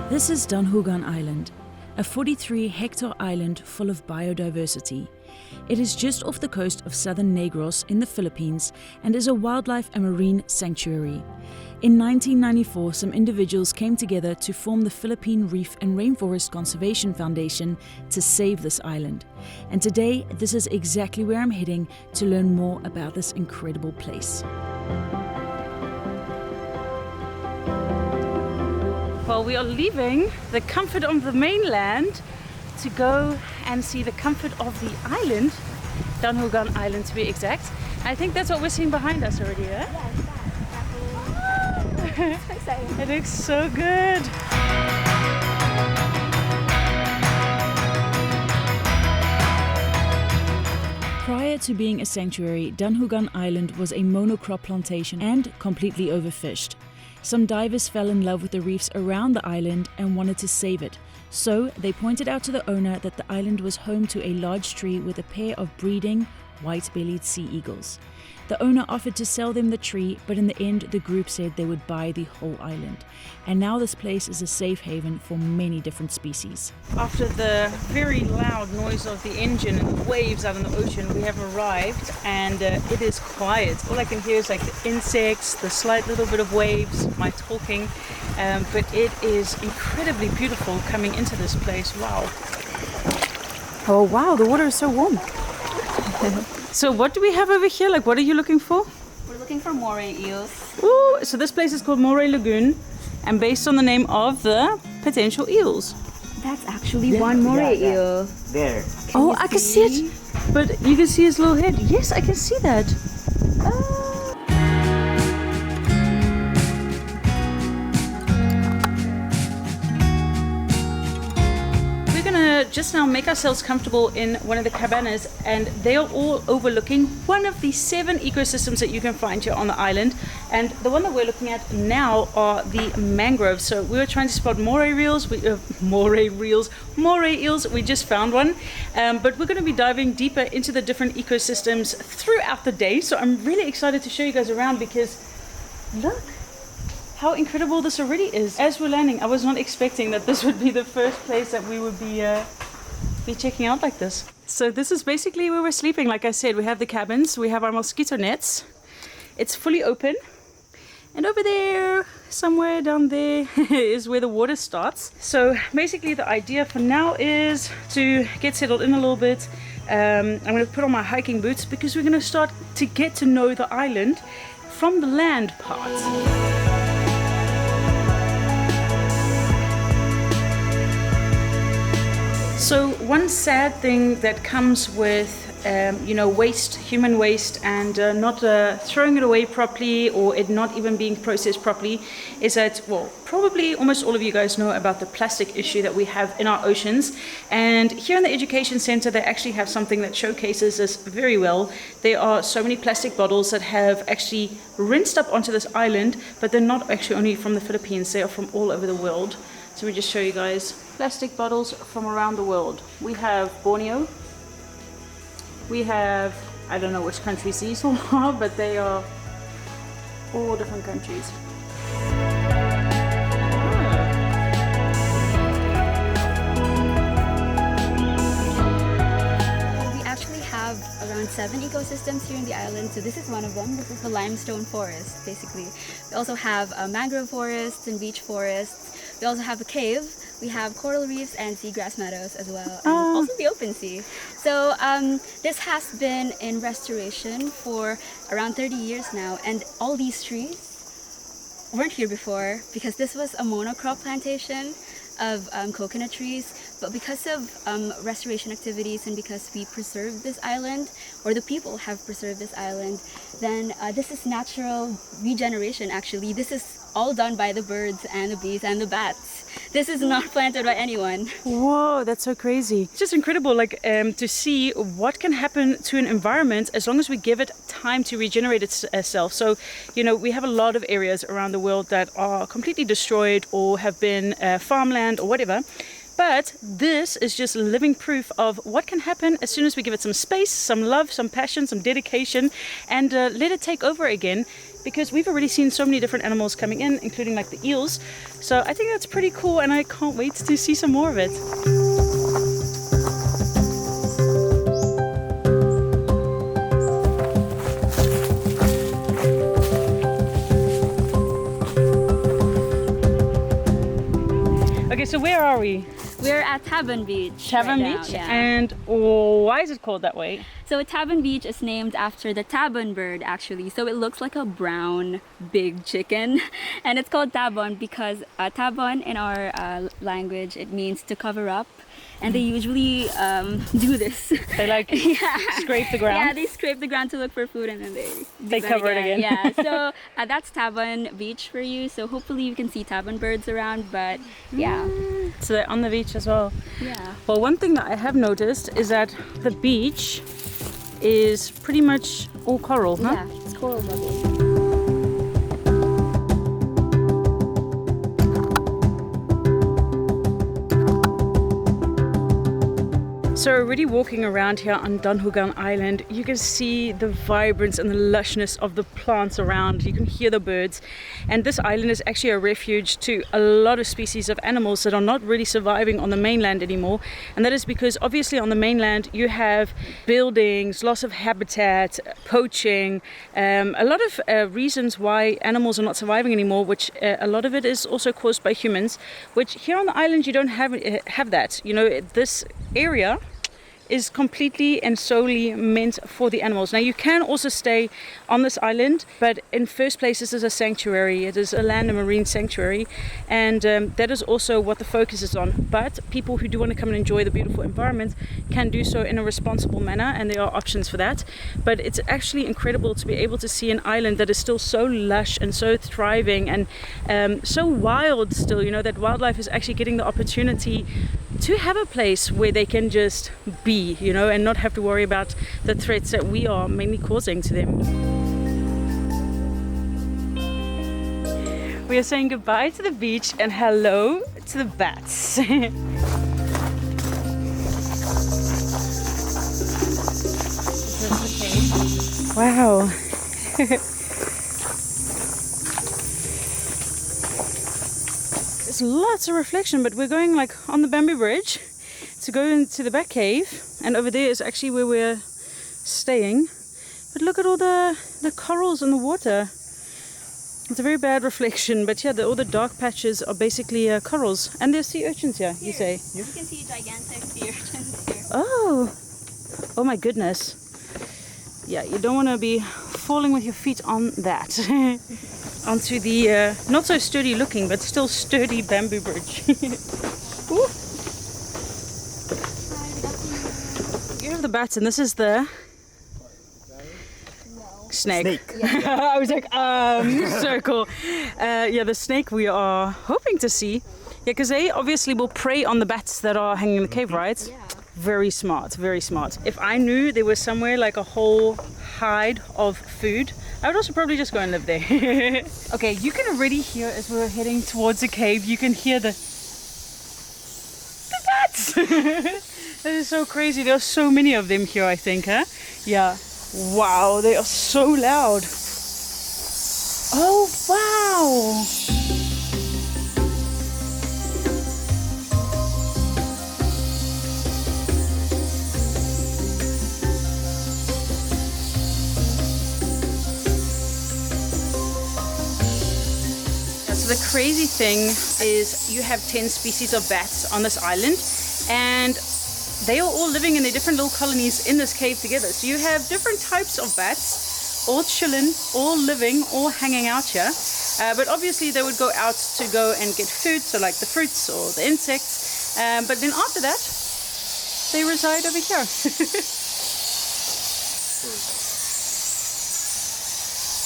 This is Danjugan Island, a 43-hectare island full of biodiversity. It is just off the coast of South Negros in the Philippines and is a wildlife and marine sanctuary. In 1994, some individuals came together to form the Philippine Reef and Rainforest Conservation Foundation to save this island. And today, this is exactly where I'm heading to learn more about this incredible place. Well, we are leaving the comfort of the mainland to go and see the comfort of the island, Danjugan Island to be exact. I think that's what we're seeing behind us already, yeah? Yeah, it's exciting. It looks so good. Prior to being a sanctuary, Danjugan Island was a monocrop plantation and completely overfished. Some divers fell in love with the reefs around the island and wanted to save it. So they pointed out to the owner that the island was home to a large tree with a pair of breeding white-bellied sea eagles. The owner offered to sell them the tree, but in the end the group said they would buy the whole island. And now this place is a safe haven for many different species. After the very loud noise of the engine and the waves out in the ocean, we have arrived and it is quiet. All I can hear is like the insects, the slight little bit of waves, my talking, but it is incredibly beautiful coming into this place. Wow. Oh wow, the water is so warm. So what do we have over here? Like, what are you looking for? We're looking for moray eels. Ooh, so this place is called Moray Lagoon and based on the name of the potential eels. That's actually one moray eel. There. Oh, I can see it. But you can see his little head. Yes, I can see that. Just now make ourselves comfortable in one of the cabanas, and they are all overlooking one of the 7 ecosystems that you can find here on the island. And the one that we're looking at now are the mangroves. So we were trying to spot moray eels. Moray eels. We just found one, but we're going to be diving deeper into the different ecosystems throughout the day. So I'm really excited to show you guys around because look how incredible this already is. As we're landing, I was not expecting that this would be the first place that we would be checking out like this. So this is basically where we're sleeping. Like I said, we have the cabins, we have our mosquito nets. It's fully open. And over there, somewhere down there, is where the water starts. So basically the idea for now is to get settled in a little bit. I'm going to put on my hiking boots because we're going to start to get to know the island from the land part. So one sad thing that comes with waste, human waste, and not throwing it away properly or it not even being processed properly is that, well, probably almost all of you guys know about the plastic issue that we have in our oceans. And here in the Education Center, they actually have something that showcases this very well. There are so many plastic bottles that have actually rinsed up onto this island, but they're not actually only from the Philippines, they are from all over the world. So we just show you guys plastic bottles from around the world. We have Borneo. We have, I don't know which countries these are, but they are all different countries. We actually have around 7 ecosystems here in the island. So this is one of them. This is the limestone forest, basically. We also have mangrove forests and beech forests. We also have a cave. We have coral reefs and seagrass meadows as well, and also the open sea. So this has been in restoration for around 30 years now, and all these trees weren't here before because this was a monocrop plantation of coconut trees. But because of restoration activities and because we preserved this island, or the people have preserved this island, then this is natural regeneration actually. This is all done by the birds and the bees and the bats. This is not planted by anyone. Whoa, that's so crazy. It's just incredible, like to see what can happen to an environment as long as we give it time to regenerate itself. So, we have a lot of areas around the world that are completely destroyed or have been farmland or whatever. But this is just living proof of what can happen as soon as we give it some space, some love, some passion, some dedication, and let it take over again. because we've already seen so many different animals coming in, including like the eels. So I think that's pretty cool, and I can't wait to see some more of it. Okay, so where are we? We're at Taban Beach. Taban right Beach? now, yeah. And why is it called that way? So Taban Beach is named after the taban bird, actually. So it looks like a brown, big chicken. And it's called taban because taban in our language, it means to cover up. And they usually do this. They like scrape the ground? Yeah, they scrape the ground to look for food, and then they cover it again. Yeah, so that's Taban Beach for you. So hopefully you can see taban birds around, but yeah. So they're on the beach as well. Yeah. Well, one thing that I have noticed is that the beach is pretty much all coral, huh? Yeah, it's coral bubbles. So already walking around here on Danjugan Island, you can see the vibrance and the lushness of the plants around. You can hear the birds. And this island is actually a refuge to a lot of species of animals that are not really surviving on the mainland anymore. And that is because obviously on the mainland you have buildings, loss of habitat, poaching, a lot of reasons why animals are not surviving anymore, which a lot of it is also caused by humans, which here on the island you don't have that. You know, this area is completely and solely meant for the animals. Now you can also stay on this island, but in first place this is a sanctuary. It is a land and marine sanctuary, and that is also what the focus is on. But people who do want to come and enjoy the beautiful environment can do so in a responsible manner, and there are options for that. But it's actually incredible to be able to see an island that is still so lush and so thriving and so wild still, you know, that wildlife is actually getting the opportunity to have a place where they can just be, you know, and not have to worry about the threats that we are mainly causing to them. We are saying goodbye to the beach and hello to the bats. Wow. There's lots of reflection, but we're going like on the bamboo bridge to go into the back cave, and over there is actually where we're staying. But look at all the corals in the water. It's a very bad reflection, but yeah, all the dark patches are basically corals, and there's sea urchins here. You say? You can see gigantic sea urchins here. Oh my goodness. Yeah, you don't want to be falling with your feet on that. Onto the not so sturdy looking but still sturdy bamboo bridge. Ooh. You have the bats, and this is the snake. Yeah. I was like, circle. Yeah, the snake we are hoping to see. Yeah, because they obviously will prey on the bats that are hanging in the cave, right? Yeah. Very smart, very smart. If I knew there was somewhere like a whole hide of food, I would also probably just go and live there. Okay, you can already hear as we're heading towards the cave, you can hear the bats. That is so crazy. There are so many of them here, I think, huh? Yeah. Wow, they are so loud. Oh, wow. So the crazy thing is you have 10 species of bats on this island, and they are all living in their different little colonies in this cave together. So you have different types of bats, all chilling, all living, all hanging out here. But obviously they would go out to go and get food, so like the fruits or the insects. But then after that, they reside over here.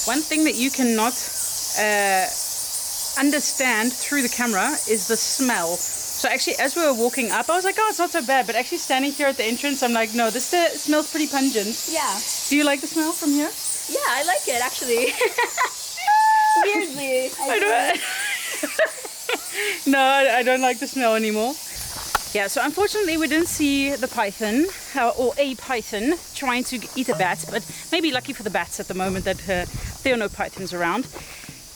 One thing that you cannot understand through the camera is the smell. So actually, as we were walking up, I was like, oh, it's not so bad. But actually standing here at the entrance, I'm like, no, this smells pretty pungent. Yeah. Do you like the smell from here? Yeah, I like it actually. Weirdly. No, I don't like the smell anymore. Yeah, so unfortunately we didn't see the python, or a python, trying to eat a bat, but maybe lucky for the bats at the moment that There are no pythons around.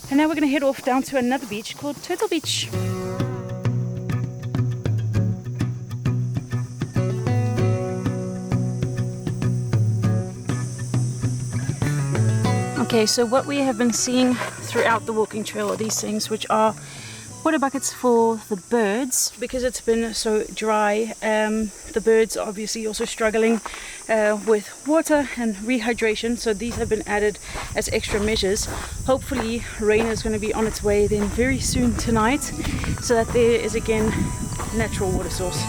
And now we're going to head off down to another beach called Turtle Beach. Okay, so what we have been seeing throughout the walking trail are these things, which are water buckets for the birds. Because it's been so dry, the birds are obviously also struggling with water and rehydration, so these have been added as extra measures. Hopefully rain is going to be on its way then very soon tonight, so that there is again natural water source.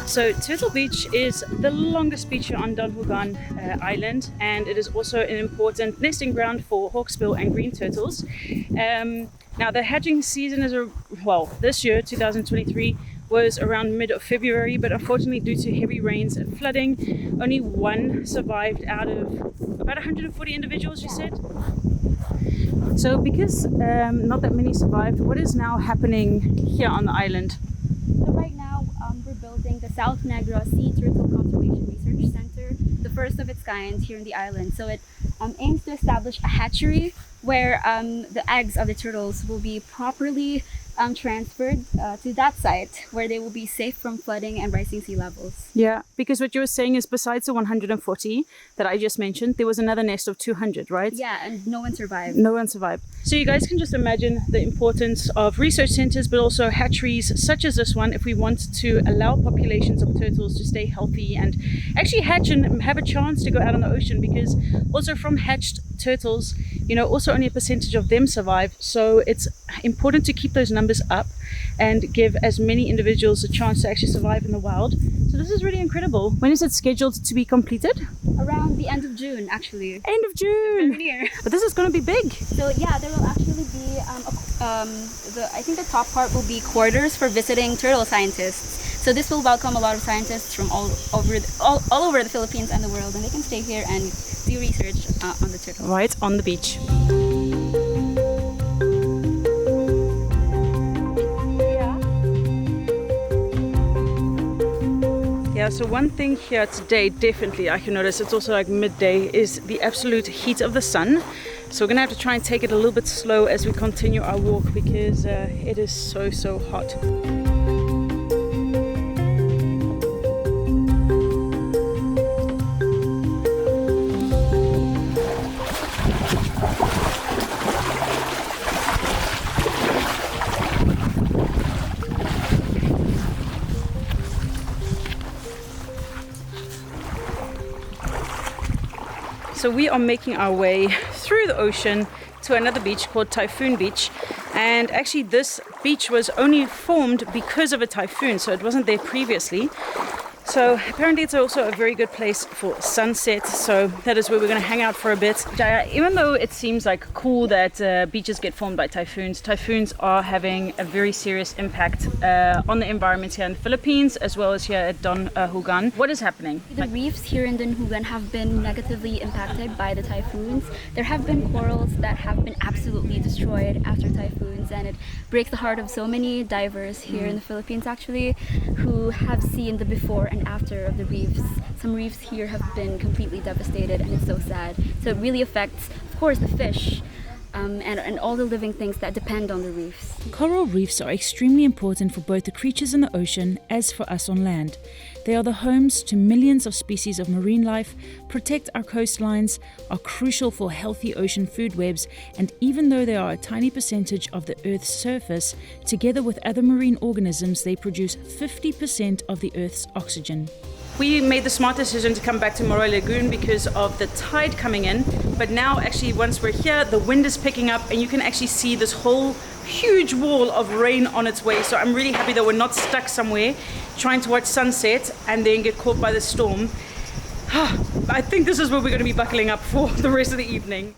So Turtle Beach is the longest beach here on Danjugan Island, and it is also an important nesting ground for hawksbill and green turtles. Now the hatching season is, this year, 2023, was around mid of February, but unfortunately due to heavy rains and flooding, only one survived out of about 140 individuals, you said? So because not that many survived, what is now happening here on the island? So right now we're building the South Negros Sea Turtle Conservation Research Center, the first of its kind here in the island. So it aims to establish a hatchery where the eggs of the turtles will be properly transferred to that site where they will be safe from flooding and rising sea levels. Yeah, because what you were saying is besides the 140 that I just mentioned, there was another nest of 200, right? Yeah, and no one survived. No one survived. So you guys can just imagine the importance of research centers, but also hatcheries such as this one, if we want to allow populations of turtles to stay healthy and actually hatch and have a chance to go out on the ocean, because also from hatched turtles, also only a percentage of them survive. So it's important to keep those numbers up and give as many individuals a chance to actually survive in the wild. So this is really incredible. When is it scheduled to be completed? Around the end of June, actually. End of June! Very near. But this is going to be big. So yeah, there will actually be, I think the top part will be quarters for visiting turtle scientists. So this will welcome a lot of scientists from all over the Philippines and the world, and they can stay here and do research on the turtles. Right on the beach. Yeah, so one thing here today, definitely I can notice, it's also like midday, is the absolute heat of the sun. So we're gonna have to try and take it a little bit slow as we continue our walk, because it is so hot. So we are making our way through the ocean to another beach called Typhoon Beach, and actually this beach was only formed because of a typhoon, so it wasn't there previously. So apparently it's also a very good place for sunset, so that is where we're going to hang out for a bit. Even though it seems like cool that beaches get formed by typhoons, typhoons are having a very serious impact on the environment here in the Philippines as well as here at Danjugan. What is happening? The reefs here in Danjugan have been negatively impacted by the typhoons. There have been corals that have been absolutely destroyed after typhoons, and it breaks the heart of so many divers here in the Philippines actually, who have seen the before and after of the reefs. Some reefs here have been completely devastated, and it's so sad. So it really affects, of course, the fish and all the living things that depend on the reefs. Coral reefs are extremely important for both the creatures in the ocean as for us on land. They are the homes to millions of species of marine life, protect our coastlines, are crucial for healthy ocean food webs, and even though they are a tiny percentage of the Earth's surface, together with other marine organisms, they produce 50% of the Earth's oxygen. We made the smart decision to come back to Moroy Lagoon because of the tide coming in, but now actually once we're here, the wind is picking up and you can actually see this whole huge wall of rain on its way. So I'm really happy that we're not stuck somewhere trying to watch sunset and then get caught by the storm. I think this is where we're going to be buckling up for the rest of the evening.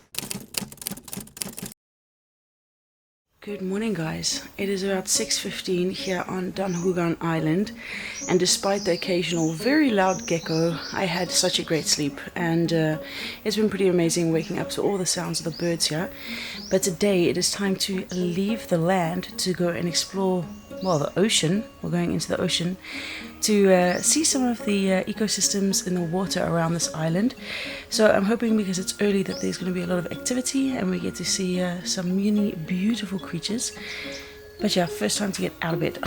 Good morning, guys. It is about 6:15 here on Danjugan Island, and despite the occasional very loud gecko, I had such a great sleep, and it's been pretty amazing waking up to all the sounds of the birds here. But today it is time to leave the land to go and explore well, the ocean. We're going into the ocean to see some of the ecosystems in the water around this island. So I'm hoping, because it's early, that there's going to be a lot of activity and we get to see some many beautiful creatures. But yeah, first time to get out of bed.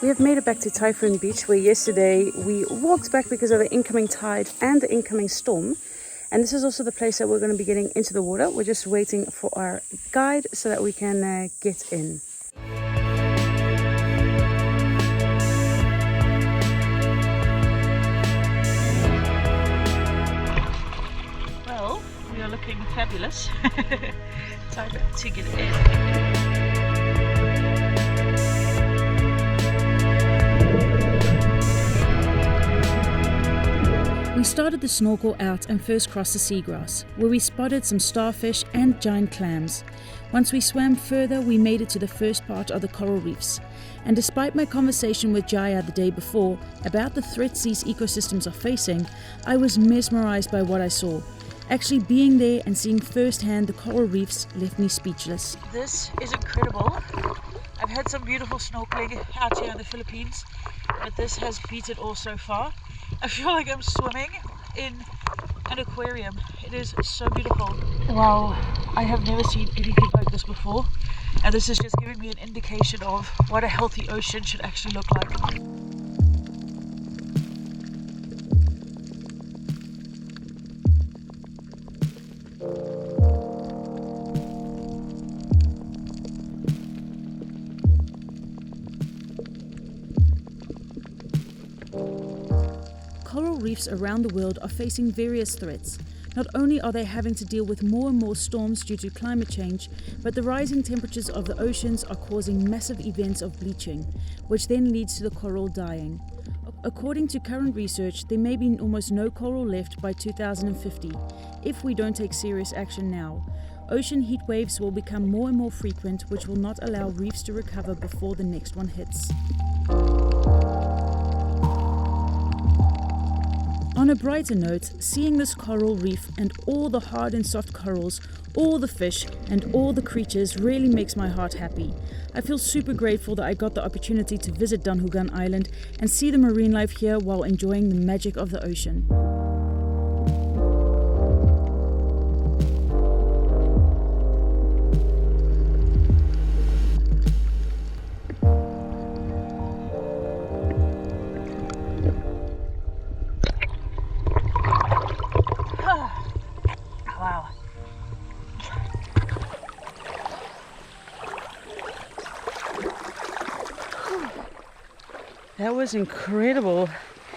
We have made it back to Typhoon Beach, where yesterday we walked back because of the incoming tide and the incoming storm. And this is also the place that we're going to be getting into the water. We're just waiting for our guide so that we can get in. Well, we are looking fabulous. Time to get in. We started the snorkel out and first crossed the seagrass, where we spotted some starfish and giant clams. Once we swam further, we made it to the first part of the coral reefs. And despite my conversation with Jaya the day before about the threats these ecosystems are facing, I was mesmerized by what I saw. Actually being there and seeing firsthand the coral reefs left me speechless. This is incredible. I've had some beautiful snorkeling out here in the Philippines, but this has beat it all so far. I feel like I'm swimming in an aquarium. It is so beautiful. Wow, I have never seen anything like this before, and this is just giving me an indication of what a healthy ocean should actually look like. Coral reefs around the world are facing various threats. Not only are they having to deal with more and more storms due to climate change, but the rising temperatures of the oceans are causing massive events of bleaching, which then leads to the coral dying. According to current research, there may be almost no coral left by 2050, if we don't take serious action now. Ocean heat waves will become more and more frequent, which will not allow reefs to recover before the next one hits. On a brighter note, seeing this coral reef and all the hard and soft corals, all the fish and all the creatures really makes my heart happy. I feel super grateful that I got the opportunity to visit Danjugan Island and see the marine life here while enjoying the magic of the ocean. Wow. That was incredible.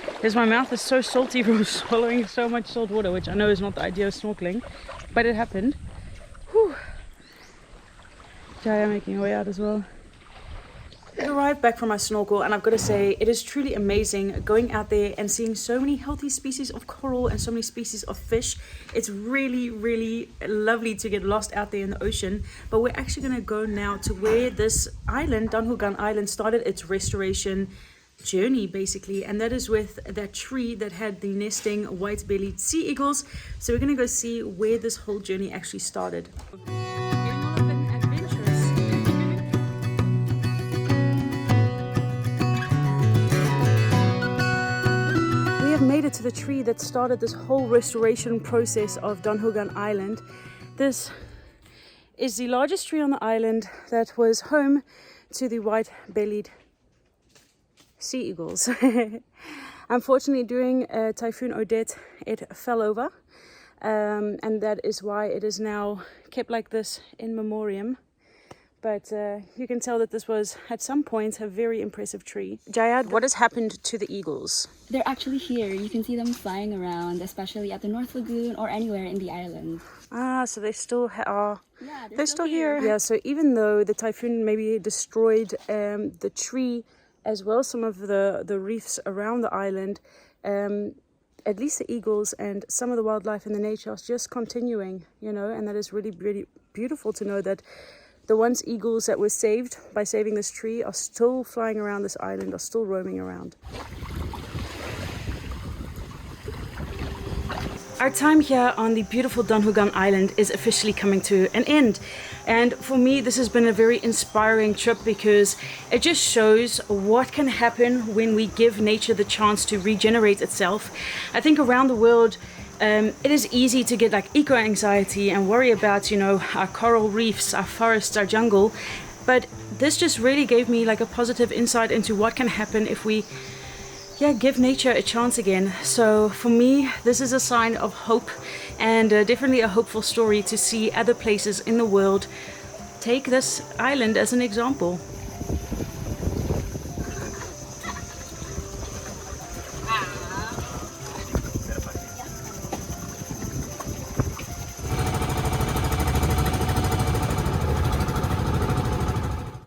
Because my mouth is so salty from swallowing so much salt water, which I know is not the idea of snorkeling, but it happened. Whew. Jaya making her way out as well. I arrived back from my snorkel, and I've got to say, it is truly amazing going out there and seeing so many healthy species of coral and so many species of fish. It's really, really lovely to get lost out there in the ocean. But we're actually going to go now to where this island, Danjugan Island, started its restoration journey, basically, and that is with that tree that had the nesting white-bellied sea eagles. So we're going to go see where this whole journey actually started. Made it to the tree that started this whole restoration process of Danjugan Island. This is the largest tree on the island that was home to the white-bellied sea eagles. Unfortunately, during Typhoon Odette, it fell over, and that is why it is now kept like this in memoriam. But you can tell that this was, at some point, a very impressive tree. Jayad, what has happened to the eagles? They're actually here. You can see them flying around, especially at the North Lagoon or anywhere in the island. Ah, so they still are. Yeah, they're still here. Yeah, so even though the typhoon maybe destroyed the tree as well as some of the reefs around the island, at least the eagles and some of the wildlife in the nature is just continuing, you know, and that is really, really beautiful to know that the once eagles that were saved by saving this tree are still flying around this island, are still roaming around. Our time here on the beautiful Danjugan Island is officially coming to an end. And for me, this has been a very inspiring trip because it just shows what can happen when we give nature the chance to regenerate itself. I think around the world, it is easy to get like eco-anxiety and worry about, you know, our coral reefs, our forests, our jungle. But this just really gave me like a positive insight into what can happen if we give nature a chance again. So for me, this is a sign of hope and definitely a hopeful story to see other places in the world take this island as an example.